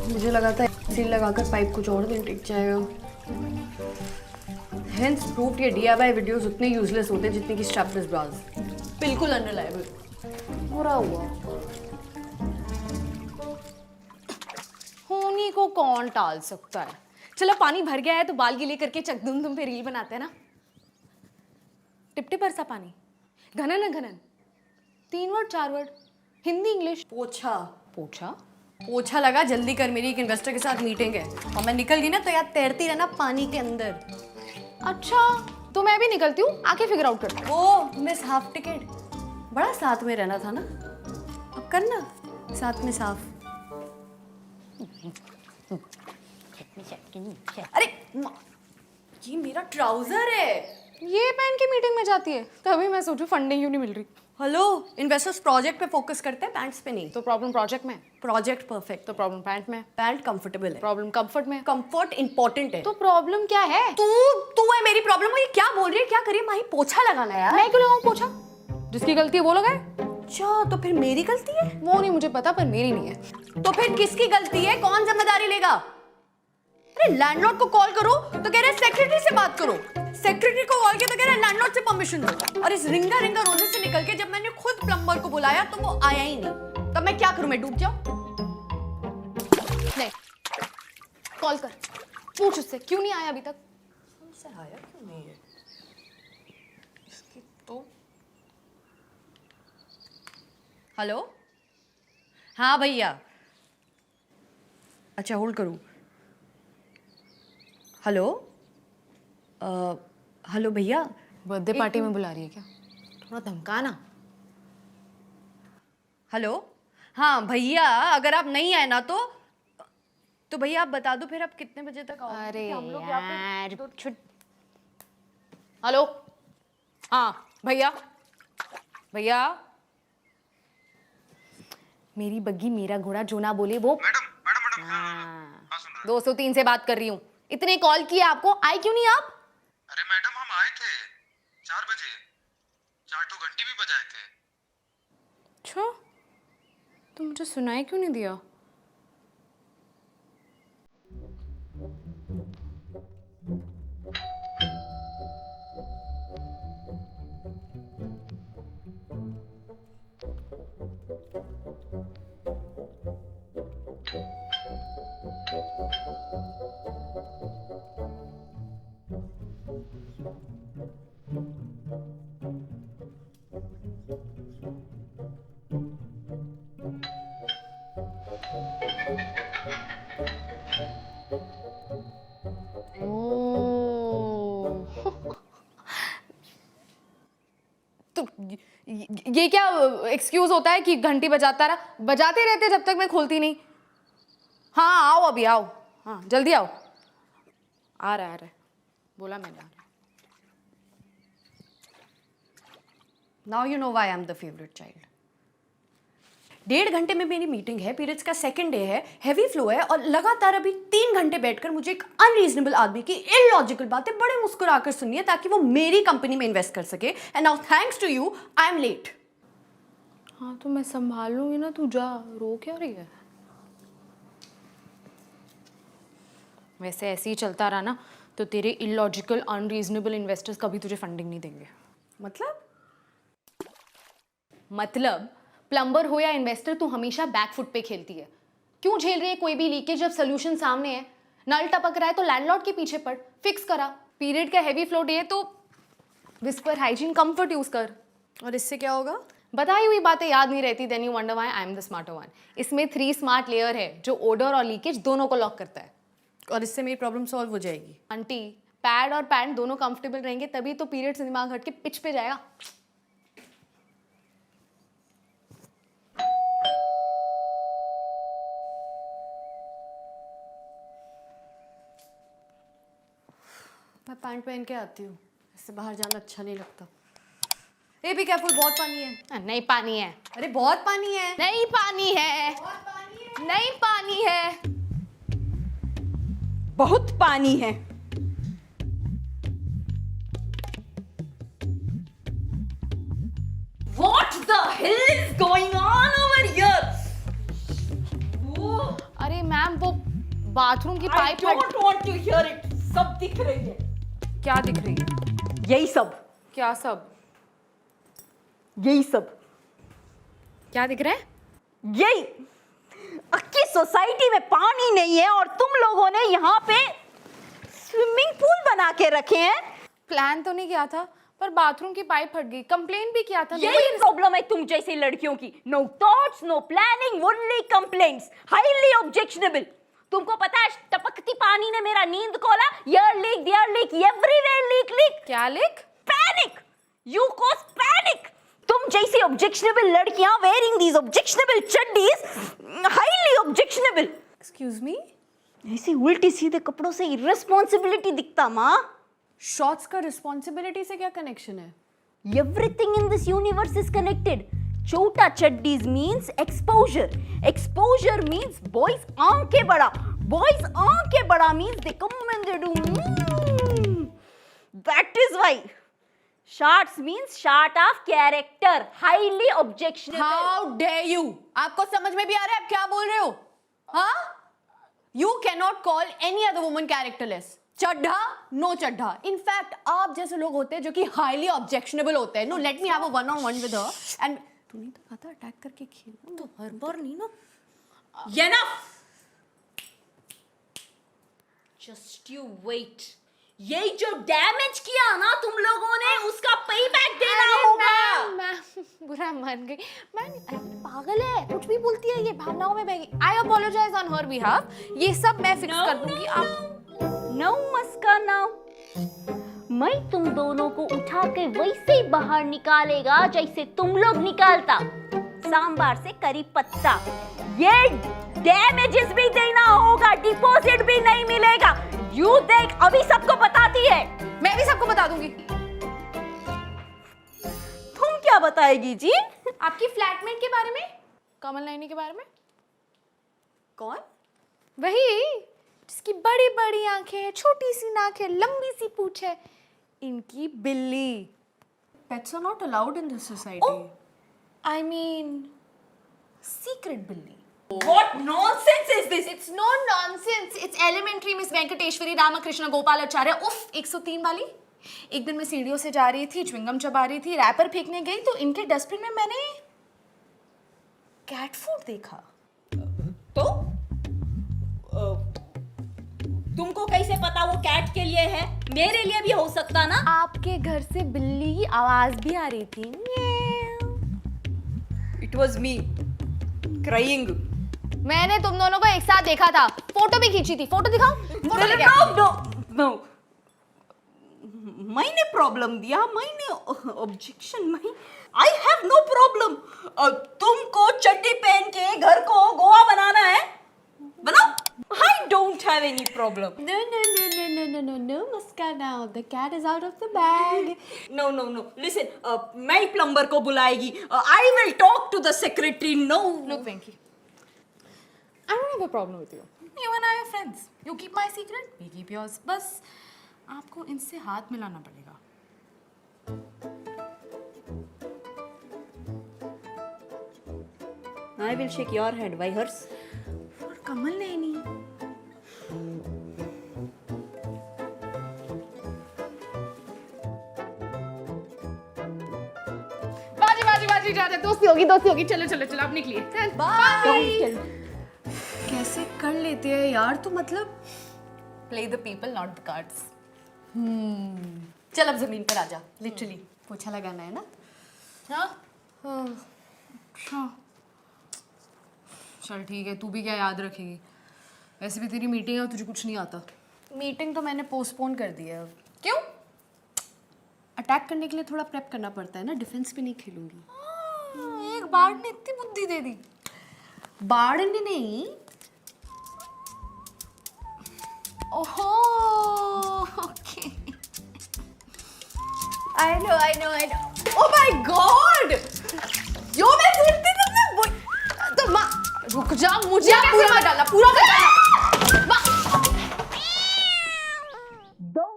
मुझे लगा था सील लगाकर पाइप कुछ और दिन टिक जाएगा। हेंस प्रूव्ड ये DIY वीडियोस उतने यूजलेस होते हैं जितने की स्ट्रैपलेस ब्रास। बिल्कुल अनरिलायबल। बुरा हुआ। होनी को कौन टाल सकता है। चलो पानी भर गया है तो बाल गीले करके चकदुम तुम पे रील बनाते हैं ना। टिप टिप बरसा पानी, घनन है घनन, 3 वर्ड 4 वर्ड, हिंदी इंग्लिश। पोछा पोछा पोछा लगा, जल्दी कर, मेरी एक इन्वेस्टर के साथ मीटिंग है और मैं निकल गई ना तो यार तैरती रहना पानी के अंदर। अच्छा तो मैं भी निकलती हूँ, आके फिगर आउट करते हैं। ओ मिस हाफ टिकट, बड़ा साथ में रहना था ना, अब करना साथ में साफ। अरे ये मेरा ट्राउजर है। ये पहन के मीटिंग में जाती है, तभी मैं सोचूं फंडिंग क्यों नहीं मिल रही। हेलो, इन्वेस्टर्स प्रोजेक्ट पे फोकस करते हैं, पैंट्स पे नहीं। तो प्रॉब्लम प्रोजेक्ट में, प्रोजेक्ट परफेक्ट तो प्रॉब्लम पैंट में, पैंट कंफर्टेबल है, प्रॉब्लम कंफर्ट में, कंफर्ट इंपॉर्टेंट है। तो प्रॉब्लम क्या है? तू है मेरी प्रॉब्लम। वो ये क्या बोल रही है, क्या करिए माही, पोछा लगाना यार। मैं क्यों लगाऊं पोछा? जिसकी गलती है वो लगाए। अच्छा तो फिर मेरी गलती है? वो नहीं मुझे पता, पर मेरी नहीं है। तो फिर किसकी गलती है, कौन जिम्मेदारी लेगा? अरे लैंडलॉर्ड को कॉल करो तो कह रहे सेक्रेटरी से बात करो, सेक्रेटरी को कॉल किया तो कह रहे लैंडलॉर्ड से परमिशन दो। और इस रिंगा रिंगा रोने से निकल के जब मैंने खुद प्लम्बर को बुलाया तो वो आया ही नहीं, तब मैं क्या करूं, मैं डूब जाऊं? नहीं, कॉल कर, पूछ उससे क्यों नहीं आया अभी तक। हमसे आया क्यों नहीं है इसकी तो। हेलो, हाँ भैया। अच्छा होल्ड करूं। हेलो, हेलो भैया। बर्थडे पार्टी में बुला रही है क्या? थोड़ा धमकाना। हेलो, हाँ भैया, अगर आप नहीं आए ना तो भैया आप बता दो फिर आप कितने बजे तक आओ। अरे हम लोग यार हेलो, हाँ भैया, भैया मेरी बग्गी मेरा घोड़ा जो ना बोले वो। मैडम हाँ, हाँ, सुन रहा 203 से बात कर रही हूँ। इतने कॉल किए आपको, आए क्यों नहीं आप? अरे मैडम हम आए थे 4 बजे, 4 तो घंटी भी बजाए थे। अच्छा तो मुझे सुनाई क्यों नहीं दिया? तो ये क्या एक्सक्यूज होता है कि घंटी बजाता रहा? बजाते रहते जब तक मैं खोलती नहीं। हाँ आओ, अभी आओ, हाँ जल्दी आओ। आ रहा है, बोला मैंने। Now you know why I am the favourite child. 1.5 घंटे में मेरी मीटिंग है, पीरियड्स का सेकंड डे है, हैवी फ्लो है और लगातार अभी 3 घंटे बैठकर मुझे एक अनरीजनेबल आदमी की इलॉजिकल बातें बड़े मुस्कुराकर सुननी है ताकि वो मेरी कंपनी में इन्वेस्ट कर सके। And now thanks to you I am late. हाँ तो मैं संभाल लूंगी ना, तू जा, रो क्या रही है? वैसे ऐसे ही चलता रहा ना तो तेरे इलॉजिकल अनरीजनेबल इन्वेस्टर्स कभी तुझे फंडिंग नहीं देंगे। मतलब प्लम्बर हो या इन्वेस्टर, तू हमेशा बैक फुट पे खेलती है। क्यों झेल रही है कोई भी लीकेज जब सोल्यूशन सामने है? नल टपक रहा है तो लैंडलॉर्ड के पीछे पड़, फिक्स करा। पीरियड का हैवी फ्लो डे है तो विस्पर हाइजीन कंफर्ट यूज कर। और इससे क्या होगा? बताई हुई बातें याद नहीं रहती, then you wonder why I am the smarter one. इसमें 3 स्मार्ट लेयर है जो ओडर और लीकेज दोनों को लॉक करता है। और इससे मेरी प्रॉब्लम सॉल्व हो जाएगी। आंटी, पैड और पैंट दोनों कंफर्टेबल रहेंगे तभी तो पीरियड से दिमाग हट के पिच पे जाएगा। मैं पैंट पहन के आती हूँ, इससे बाहर जाना अच्छा नहीं लगता। ए भी केयरफुल, बहुत पानी है। नहीं पानी है। अरे बहुत पानी है। नहीं पानी है। नहीं पानी है। बहुत पानी है। What the hell is going on over here? अरे मैम वो बाथरूम की I pipe don't want to hear it. सब दिख रही है। क्या दिख रही है? यही सब, क्या सब? यही सब, क्या दिख रहा है? यही। अक्की सोसाइटी में पानी नहीं है और तुम लोगों ने यहाँ पे स्विमिंग पूल बना के रखे हैं। प्लान तो नहीं किया था, पर बाथरूम की पाइप फट गई। कंप्लेन भी किया था। यही प्रॉब्लम है तुम जैसी लड़कियों की। No thoughts, no planning, only complaints, highly objectionable. तुमको पता है टपकती पानी ने मेरा नींद खोला। Here leak, there leak, everywhere leak leak. क्या leak? Panic, you cause panic. तुम जैसी ऑब्जेक्शनेबल लड़कियां वेयरिंग दीज ऑब्जेक्शनेबल चड्डीज, हाईली ऑब्जेक्शनेबल। एक्सक्यूज मी, ऐसी उल्टी सीधे कपड़ों से इररिस्पॉन्सिबिलिटी दिखता माँ। शॉर्ट्स का रिस्पॉन्सिबिलिटी से क्या कनेक्शन है? Everything in this universe is connected. छोटा चड्डीज means exposure. Exposure means boys आंखें बड़ा. Boys आंखें बड़ा means they come and they do. That is why. Shorts means short of character. Highly objectionable. How day you? आपको समझ में भी आ रहा है आप क्या बोल रहे हो? हाँ? You can not call any other woman characterless. Chadha, no Chadha. In fact आप जैसे लोग होते हैं जो कि हाईली ऑब्जेक्शनेबल होते हैं। No, let me have a one on one with her and तुम्हें तो पता अटैक करके खेलना तो हर बार नहीं ना। Enough. Just you wait. यही जो डैमेज किया ना तुम लोगों ने उसका पेबैक देना होगा। मैं बुरा मान गई। मैं पागल है, कुछ भी बोलती है ये, भावनाओं में बह गई। आई अपोलोजाइज ऑन हर बिहाफ। ये सब मैं फिक्स कर दूंगी। आप नो मस्का नो। मैं तुम दोनों को उठा के वैसे ही बाहर निकालेगा जैसे तुम लोग निकालता सांबार से करी पत्ता। ये डैमेजेस भी देना होगा, डिपॉजिट भी नहीं मिलेगा। यू देख, अभी सबको बताती है। मैं भी सबको बता दूंगी। तुम क्या बताएगी जी? आपकी फ्लैटमेट के बारे में, कमल नैनी के बारे में। कौन? वही जिसकी बड़ी बड़ी आंखें, छोटी सी नाक है, लंबी सी पूंछ है, इनकी बिल्ली। Pets are not allowed in this society. I mean secret बिल्ली। What nonsense is this? It's no nonsense. It's elementary, Miss Venkateshwari Ramakrishna Gopalacharya. उफ, 103 वाली। एक दिन मैं सीढ़ियों से जा रही थी, च्युइंगम चबा रही थी, रैपर फेंकने गई तो इनके डस्टबिन में मैंने कैट फूड देखा। तो तुमको कैसे पता वो कैट के लिए है? मेरे लिए भी हो सकता ना। आपके घर से बिल्ली की आवाज भी आ रही थी। It was me crying. मैंने तुम दोनों को एक साथ देखा था, फोटो भी खींची थी। फोटो दिखाओ। फोटो लेके आओ। No. मैंने प्रॉब्लम दिया, मैंने objection I have no problem. तुमको चड्डी पहन के घर को गोवा बनाना है, बनाओ। I don't have any problem. No, Muska now. The cat is out of the bag. No. Listen, मैं प्लम्बर को बुलाएगी. I will talk to the secretary. No. Look, Venki, I don't have a problem with you. You and I are friends. You keep my secret, we keep yours. बस आपको इनसे हाथ मिलाना पड़ेगा। I will shake your hand. Why hers? For कमल नैनी। बाजी जा दोस्ती होगी। चलो चलो, आप निकलिए। Bye. कैसे कर लेते हैं यार तू? मतलब Play the people, not the cards. चल अब जमीन पर आ जा। लिटरली पोछा लगाना है ना। हाँ, चल ठीक है, तू भी क्या याद रखेगी। वैसे भी तेरी मीटिंग है, तुझे कुछ नहीं आता। मीटिंग तो मैंने पोस्टपोन कर दिया है। क्यों? अटैक करने के लिए थोड़ा प्रेप करना पड़ता है ना। डिफेंस पे नहीं खेलूंगी। एक बार ने इतनी बुद्धि दे दी। बाढ़ ने नहीं। ओहो, okay. I know. Oh my God! यो मैं बोलती तो माँ रुक जा, मुझे पूरा मत डालना।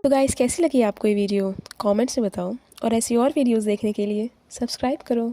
तो गाइस, कैसी लगी आपको ये वीडियो? कमेंट्स में बताओ और ऐसी और वीडियोस देखने के लिए सब्सक्राइब करो।